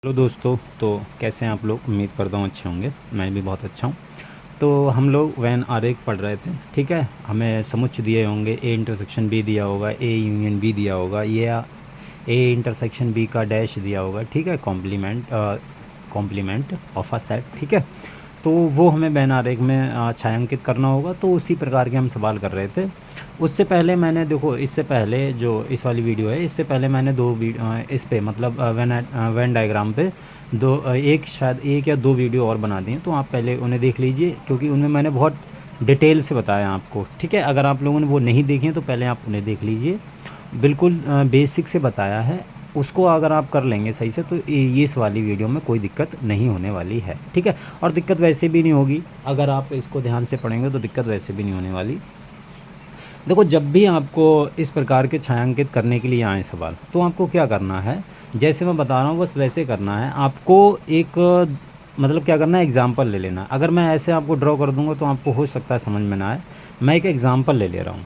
Hello दोस्तों। तो कैसे हैं आप लोग? उम्मीद करता हूँ अच्छे होंगे। मैं भी बहुत अच्छा हूँ। तो हम लोग वैन आरेख पढ़ रहे थे, ठीक है। हमें समुच्चय दिए होंगे, ए इंटरसेक्शन बी दिया होगा, ए यूनियन बी दिया होगा, ये ए इंटरसेक्शन बी का डैश दिया होगा, ठीक है। कॉम्प्लीमेंट ऑफ अ सेट, ठीक है। तो वो हमें वैन आरेख में छायांकित करना होगा। तो उसी प्रकार के हम सवाल कर रहे थे। उससे पहले मैंने देखो, इससे पहले जो इस वाली वीडियो है, इससे पहले मैंने इस पे मतलब वैन डायग्राम पे एक शायद एक या दो वीडियो और बना दी हैं। तो आप पहले उन्हें देख लीजिए, क्योंकि उनमें मैंने बहुत डिटेल से बताया आपको, ठीक है। अगर आप लोगों ने वो नहीं देखे हैं तो पहले आप उन्हें देख लीजिए। बिल्कुल बेसिक से बताया है। उसको अगर आप कर लेंगे सही से तो ये इस वाली वीडियो में कोई दिक्कत नहीं होने वाली है, ठीक है। और दिक्कत वैसे भी नहीं होगी, अगर आप इसको ध्यान से पढ़ेंगे तो दिक्कत वैसे भी नहीं होने वाली। देखो, जब भी आपको इस प्रकार के छायांकित करने के लिए आए सवाल, तो आपको क्या करना है, जैसे मैं बता रहा हूँ बस वैसे करना है आपको। एक मतलब क्या करना है, एग्जाम्पल ले लेना। अगर मैं ऐसे आपको ड्रॉ कर दूंगा तो आपको हो सकता है समझ में ना आए। मैं एक एग्जाम्पल ले ले रहा हूँ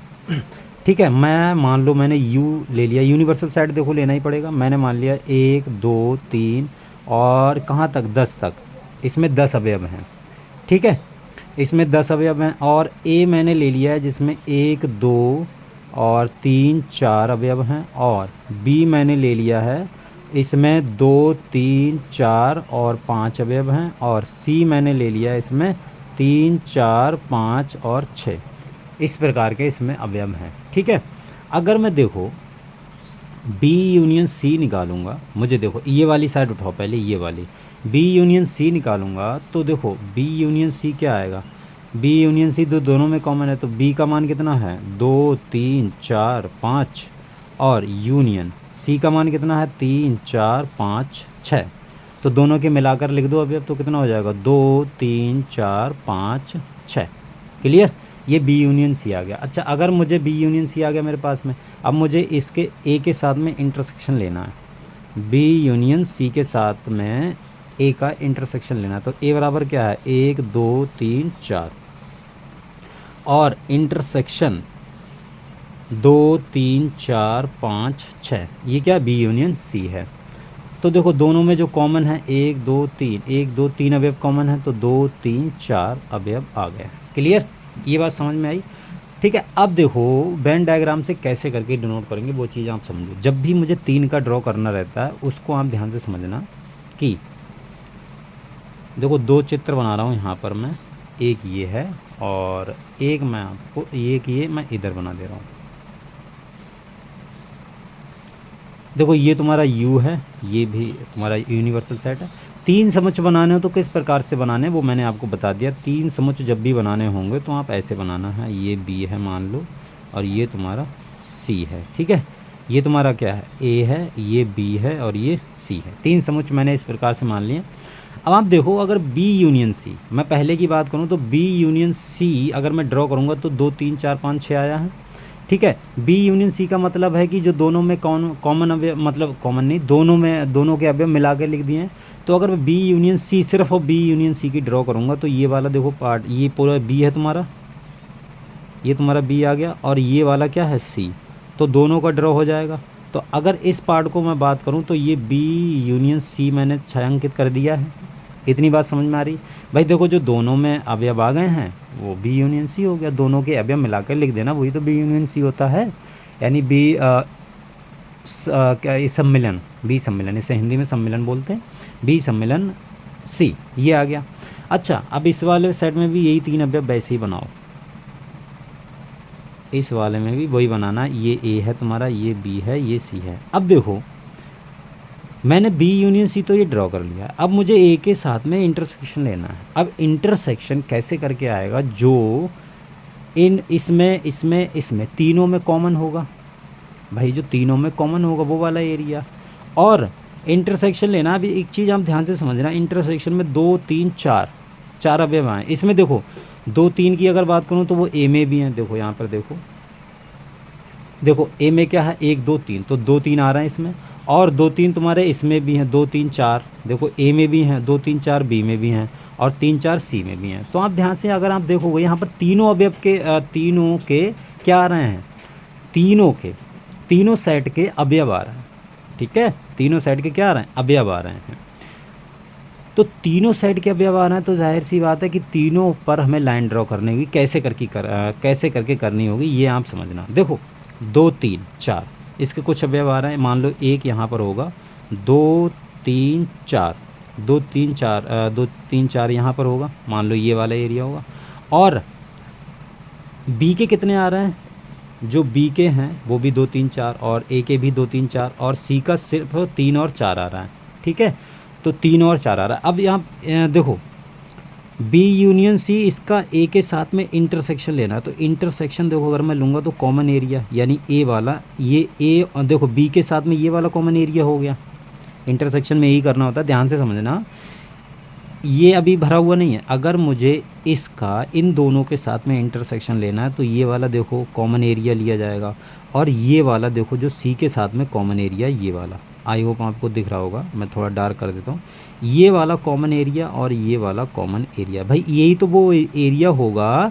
ठीक है। मैं मान लो मैंने यू ले लिया, यूनिवर्सल सेट देखो लेना ही पड़ेगा। मैंने मान लिया 1 2 3 और कहाँ तक, 10 तक। इसमें 10 अवयव हैं, ठीक है। इसमें 10 अवयव हैं। और ए मैंने ले लिया है जिसमें 1 2 और 3 4 अवयव हैं। और बी मैंने ले लिया है, इसमें 2 3 4 और 5 अवयव हैं। और सी मैंने ले लिया है, इसमें 3 4 5 और 6। इस प्रकार के इसमें अवयव हैं, ठीक है। अगर मैं देखो बी यूनियन सी निकालूंगा, मुझे देखो ये वाली साइड उठाओ पहले, ये वाली बी यूनियन सी निकालूंगा तो देखो बी यूनियन सी क्या आएगा। बी यूनियन सी दोनों में कॉमन है, तो बी का मान कितना है, 2 3 4 5। और यूनियन सी का मान कितना है, 3 4 5 6। तो दोनों के मिलाकर लिख दो अभी। अब तो कितना हो जाएगा, 2 3 4 5 6। क्लियर। ये बी यूनियन सी आ गया। अच्छा, अगर मुझे बी यूनियन सी आ गया मेरे पास में, अब मुझे इसके ए के साथ में इंटरसेक्शन लेना है। बी यूनियन सी के साथ में ए का इंटरसेक्शन लेना है। तो ए बराबर क्या है, 1 2 3 4 और इंटरसेक्शन 2 3 4 5 6। ये क्या, बी यूनियन सी है। तो देखो दोनों में जो कॉमन है 1 2 3 अवयव कॉमन है, तो 2 3 4 अवयव आ गए। क्लियर, ये बात समझ में आई, ठीक है। अब देखो वेन डायग्राम से कैसे करके डिनोट करेंगे वो चीज़ आप समझो। जब भी मुझे 3 का ड्रॉ करना रहता है उसको आप ध्यान से समझना कि देखो 2 चित्र बना रहा हूँ यहाँ पर मैं। एक ये है और एक मैं आपको ये मैं इधर बना दे रहा हूँ। देखो ये तुम्हारा U है, ये भी तुम्हारा यूनिवर्सल सेट है। 3 समुच्चय बनाने हो तो किस प्रकार से बनाने हैं वो मैंने आपको बता दिया। 3 समुच्चय जब भी बनाने होंगे तो आप ऐसे बनाना है। ये B है मान लो, और ये तुम्हारा C है, ठीक है। ये तुम्हारा क्या है, A है, ये B है और ये C है। 3 समुच्चय मैंने इस प्रकार से मान लिए। अब आप देखो, अगर B यूनियन C, मैं पहले की बात करूँ तो B यूनियन C अगर मैं ड्रॉ करूँगा तो 2 3 4 5 6 आया है, ठीक है। बी यूनियन सी का मतलब है कि जो दोनों में कॉमन अवयव, मतलब कॉमन नहीं, दोनों में दोनों के अवयव मिला के लिख दिए हैं। तो अगर मैं बी यूनियन सी, सिर्फ और बी यूनियन सी की ड्रॉ करूँगा तो ये वाला देखो पार्ट, ये पूरा बी है तुम्हारा, ये तुम्हारा बी आ गया। और ये वाला क्या है, सी। तो दोनों का ड्रॉ हो जाएगा। तो अगर इस पार्ट को मैं बात करूँ तो ये बी यूनियन सी मैंने छायांकित कर दिया है। इतनी बात समझ में आ रही भाई? देखो जो दोनों में अवयव आ गए हैं वो बी यूनियन सी हो गया। दोनों के अवयव मिलाकर लिख देना, वही तो बी यूनियन सी होता है। यानी क्या, ये सम्मिलन, बी सम्मिलन, इसे हिंदी में सम्मिलन बोलते हैं। बी सम्मिलन सी, ये आ गया। अच्छा, अब इस वाले सेट में भी यही 3 अवयव वैसे ही बनाओ। इस वाले में भी वही बनाना। ये ए है तुम्हारा, ये बी है, ये सी है। अब देखो मैंने बी यूनियन सी तो ये ड्रॉ कर लिया है। अब मुझे ए के साथ में इंटरसेक्शन लेना है। अब इंटरसेक्शन कैसे करके आएगा, जो इसमें तीनों में कॉमन होगा भाई, जो तीनों में कॉमन होगा वो वाला एरिया। और इंटरसेक्शन लेना, अभी एक चीज़ आप ध्यान से समझना, इंटरसेक्शन में 2 3 4 अवयव आए। इसमें देखो 2 3 की अगर बात करूँ तो वो ए में भी हैं। देखो यहाँ पर देखो ए में क्या है, 1 2 3, तो 2 3 आ रहे हैं इसमें। और 2 3 तुम्हारे इसमें भी हैं, 2 3 4 देखो ए में भी हैं, 2 3 4 बी में भी हैं, और 3 4 सी में भी हैं। तो आप ध्यान से अगर आप देखोगे यहाँ पर तीनों अवयव के तीनों के क्या आ रहे हैं, तीनों सेट के अवयव आ रहे हैं, ठीक है। तीनों सेट के क्या आ रहे हैं, अवयव आ रहे हैं। तो तीनों साइड के अवयव आ रहे हैं, तो जाहिर सी बात है कि तीनों पर हमें लाइन ड्रॉ करनी होगी। कैसे करके करनी होगी ये आप समझना। देखो 2 3 4 इसके कुछ अवयव आ रहे हैं। मान लो एक यहाँ पर होगा, 2 3 4, 2 3 4 2 3 4 यहाँ पर होगा, मान लो ये वाला एरिया होगा। और बी के कितने आ रहे हैं, जो बी के हैं वो भी 2 3 4, और ए के भी 2 3 4, और सी का सिर्फ 3 और 4 आ रहा है। ठीक है, तो 3 और 4 आ रहा है। अब यहाँ देखो बी यूनियन सी, इसका ए के साथ में इंटरसेक्शन लेना है। तो इंटरसेक्शन देखो अगर मैं लूँगा तो कॉमन एरिया, यानी ए वाला, ये ए देखो बी के साथ में ये वाला कॉमन एरिया हो गया। इंटरसेक्शन में यही करना होता है, ध्यान से समझना। ये अभी भरा हुआ नहीं है, अगर मुझे इसका इन दोनों के साथ में इंटरसेक्शन लेना है तो ये वाला देखो कॉमन एरिया लिया जाएगा, और ये वाला देखो जो सी के साथ में कॉमन एरिया, ये वाला, आई होप आपको दिख रहा होगा, मैं थोड़ा डार्क कर देता हूँ, ये वाला कॉमन एरिया और ये वाला कॉमन एरिया। भाई यही तो वो एरिया होगा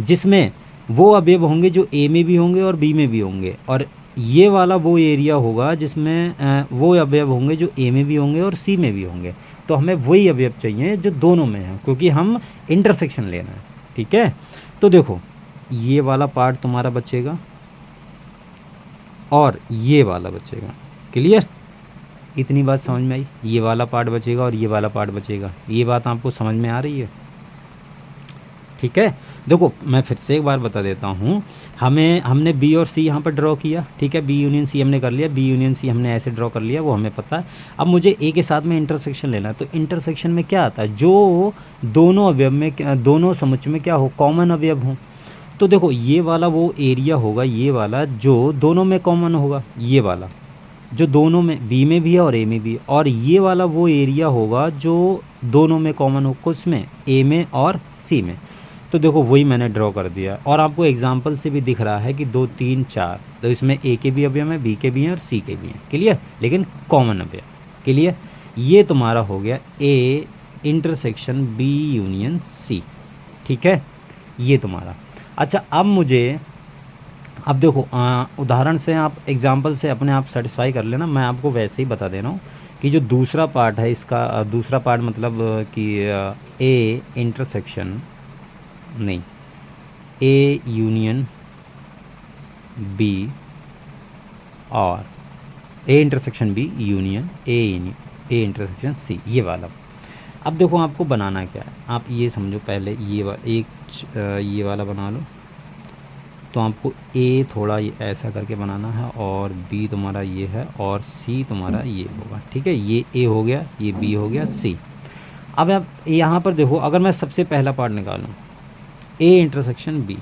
जिसमें वो अवयव होंगे जो ए में भी होंगे और बी में भी होंगे, और ये वाला वो एरिया होगा जिसमें वो अवयव होंगे जो ए में भी होंगे और सी में भी होंगे। तो हमें वही अवयव चाहिए जो दोनों में है, क्योंकि हम इंटरसेक्शन लेना है। ठीक है, तो देखो ये वाला पार्ट तुम्हारा बचेगा और ये वाला बचेगा। क्लियर, इतनी बात समझ में आई? ये वाला पार्ट बचेगा और ये वाला पार्ट बचेगा। ये बात आपको समझ में आ रही है? ठीक है, देखो मैं फिर से एक बार बता देता हूँ। हमने बी और सी यहाँ पर ड्रॉ किया। ठीक है, बी यूनियन सी हमने कर लिया, बी यूनियन सी हमने ऐसे ड्रॉ कर लिया, वो हमें पता है। अब मुझे ए के साथ में इंटरसेक्शन लेना है। तो इंटरसेक्शन में क्या आता है, जो दोनों अवयव में, दोनों समुच्चय में क्या हो, कॉमन अवयव हो। तो देखो ये वाला वो एरिया होगा, ये वाला जो दोनों में कॉमन होगा, ये वाला जो दोनों में, बी में भी है और ए में भी है, और ये वाला वो एरिया होगा जो दोनों में कॉमन हो, कुछ में, ए में और सी में। तो देखो वही मैंने ड्रॉ कर दिया, और आपको एग्जांपल से भी दिख रहा है कि 2 3 4, तो इसमें ए के भी अवयव हैं, बी के भी हैं और सी के भी हैं। क्लियर, लेकिन कॉमन अवयव। क्लियर, ये तुम्हारा हो गया A intersection B union C. ठीक है, ये तुम्हारा। अच्छा अब देखो उदाहरण से आप, एग्जांपल से अपने आप सेटिस्फाई कर लेना। मैं आपको वैसे ही बता दे रहा हूँ कि जो दूसरा पार्ट है इसका, दूसरा पार्ट मतलब कि ए इंटरसेक्शन नहीं, ए यूनियन बी और A intersection B union A intersection C, ये वाला। अब देखो आपको बनाना क्या है, आप ये समझो। पहले ये वाला बना लो। तो आपको ए थोड़ा ये ऐसा करके बनाना है, और बी तुम्हारा ये है, और सी तुम्हारा ये होगा। ठीक है, ये ए हो गया, ये बी हो गया, सी। अब आप यहाँ पर देखो, अगर मैं सबसे पहला पार्ट निकालूँ, A intersection B,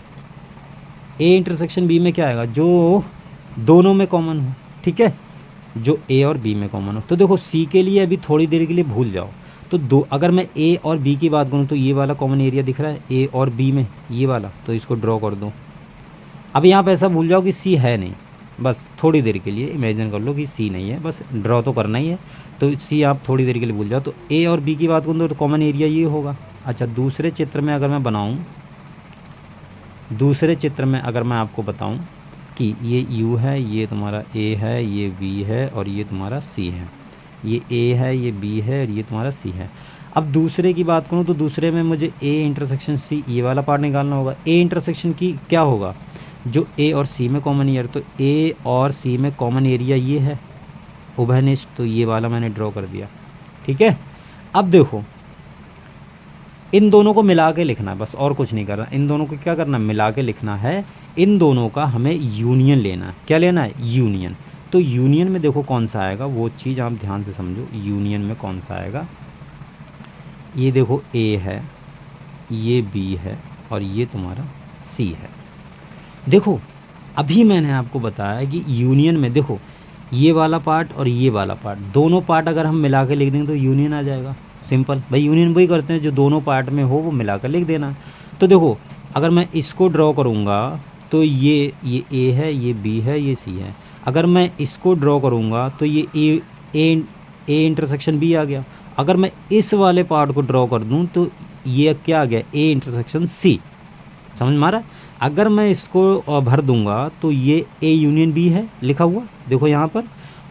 A intersection B में क्या आएगा, जो दोनों में कॉमन हो। ठीक है, जो ए और बी में कॉमन हो। तो देखो सी के लिए अभी थोड़ी देर के लिए भूल जाओ। तो अगर मैं ए और बी की बात करूँ तो ये वाला कॉमन एरिया दिख रहा है ए और बी में, ये वाला, तो इसको ड्रॉ कर दो। अब यहाँ पे ऐसा भूल जाओ कि सी है नहीं, बस थोड़ी देर के लिए इमेजिन कर लो कि सी नहीं है, बस ड्रॉ तो करना ही है। तो सी आप थोड़ी देर के लिए भूल जाओ। तो ए और बी की बात करूँ तो कॉमन एरिया ये होगा। अच्छा, दूसरे चित्र में अगर मैं बनाऊँ, दूसरे चित्र में अगर मैं आपको बताऊं कि ये U है, ये तुम्हारा A है, ये B है और ये तुम्हारा C है, ये A है, ये B है और ये तुम्हारा C है। अब दूसरे की बात करूं तो दूसरे में मुझे A इंटरसेक्शन C, ये वाला पार्ट निकालना होगा। A इंटरसेक्शन की क्या होगा, जो A और C में कॉमन एरिया, तो A और C में कॉमन एरिया ये है, उभयनिष्ठ, तो ये वाला मैंने ड्रॉ कर दिया। ठीक है, अब देखो इन दोनों को मिला के लिखना है, बस और कुछ नहीं करना। इन दोनों को क्या करना है, मिला के लिखना है। इन दोनों का हमें यूनियन लेना है। क्या लेना है, यूनियन। तो यूनियन में देखो कौन सा आएगा, वो चीज़ आप ध्यान से समझो। यूनियन में कौन सा आएगा, ये देखो ए है, ये बी है और ये तुम्हारा सी है। देखो अभी मैंने आपको बताया कि यूनियन में देखो ये वाला पार्ट और ये वाला पार्ट, दोनों पार्ट अगर हम मिला के लिख देंगे तो यूनियन आ जाएगा। सिंपल भाई, यूनियन वही करते हैं जो दोनों पार्ट में हो वो मिला कर लिख देना। तो देखो अगर मैं इसको ड्रॉ करूँगा तो ये ए है, ये बी है, ये सी है। अगर मैं इसको ड्रॉ करूँगा तो ये ए इंटरसेक्शन बी आ गया। अगर मैं इस वाले पार्ट को ड्रॉ कर दूँ तो ये क्या आ गया, ए इंटरसेक्शन सी। समझ मारा। अगर मैं इसको भर दूंगा तो ये ए यूनियन बी है लिखा हुआ, देखो यहाँ पर।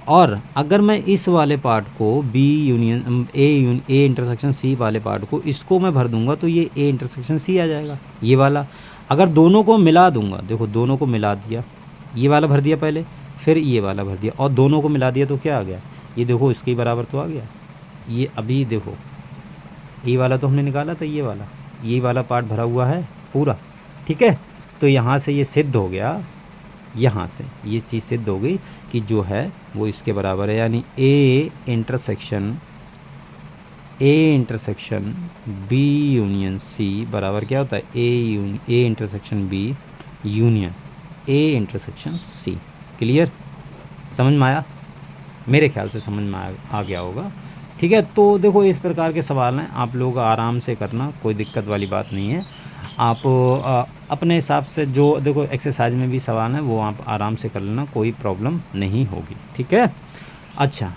और अगर मैं इस वाले पार्ट को B union A intersection C वाले पार्ट को इसको मैं भर दूंगा तो ये ए इंटरसेक्शन सी आ जाएगा, ये वाला। अगर दोनों को मिला दूंगा, देखो दोनों को मिला दिया, ये वाला भर दिया पहले, फिर ये वाला भर दिया और दोनों को मिला दिया तो क्या आ गया, ये देखो इसके बराबर तो आ गया। ये अभी देखो ये वाला तो हमने निकाला था, ये वाला पार्ट भरा हुआ है पूरा, ठीक है। तो यहाँ से ये सिद्ध हो गया, यहाँ से ये चीज़ सिद्ध हो गई कि जो है वो इसके बराबर है, यानी A intersection B union C बराबर क्या होता है, A intersection B union A intersection C. Clear, समझ में आया? मेरे ख्याल से समझ में आ गया होगा, ठीक है। तो देखो इस प्रकार के सवाल हैं, आप लोग आराम से करना, कोई दिक्कत वाली बात नहीं है। आप अपने हिसाब से जो देखो एक्सरसाइज में भी सवाल हैं वो आप आराम से कर लेना, कोई प्रॉब्लम नहीं होगी, ठीक है। अच्छा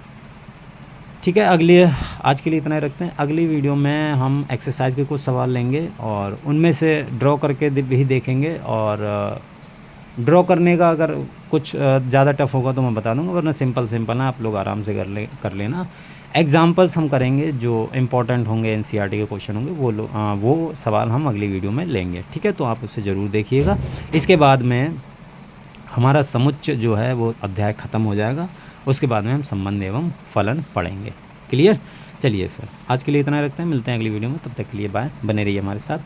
ठीक है, आज के लिए इतना ही रखते हैं। अगली वीडियो में हम एक्सरसाइज के कुछ सवाल लेंगे और उनमें से ड्रॉ करके भी देखेंगे, और ड्रॉ करने का अगर कुछ ज़्यादा टफ होगा तो मैं बता दूंगा, वरना सिंपल है, आप लोग आराम से कर लेना। एग्जाम्पल्स हम करेंगे जो इम्पोर्टेंट होंगे, एनसीईआरटी के क्वेश्चन होंगे, वो सवाल हम अगली वीडियो में लेंगे, ठीक है। तो आप उससे ज़रूर देखिएगा। इसके बाद में हमारा समुच्चय जो है वो अध्याय ख़त्म हो जाएगा, उसके बाद में हम संबंध एवं फलन पढ़ेंगे। क्लियर, चलिए फिर आज के लिए इतना रखते हैं, मिलते हैं अगली वीडियो में, तब तक के लिए बाय, बने रहिए हमारे साथ।